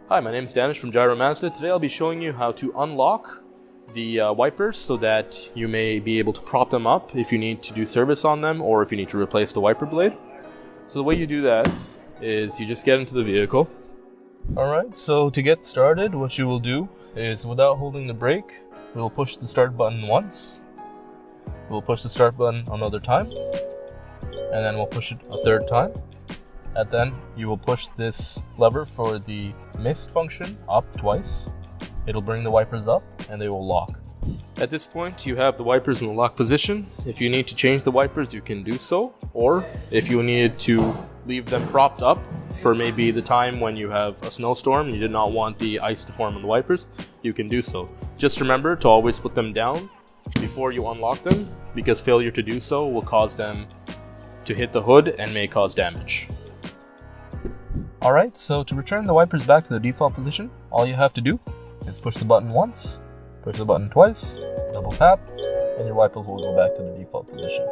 Hi, my name is Danish from Gyro Mazda. Today I'll be showing you how to unlock the wipers so that you may be able to prop them up if you need to do service on them or if you need to replace the wiper blade. So the way you do that is you just get into the vehicle. Alright, so to get started, what you will do is without holding the brake, we'll push the start button once. We'll push the start button another time. And then we'll push it a third time. And then you will push this lever for the mist function up twice. It'll bring the wipers up and they will lock. At this point you have the wipers in the lock position. If you need to change the wipers you can do so, or if you needed to leave them propped up for maybe the time when you have a snowstorm and you did not want the ice to form on the wipers, you can do so. Just remember to always put them down before you unlock them, because failure to do so will cause them to hit the hood and may cause damage. Alright, so to return the wipers back to the default position, all you have to do is push the button once, push the button twice, double tap, and your wipers will go back to the default position.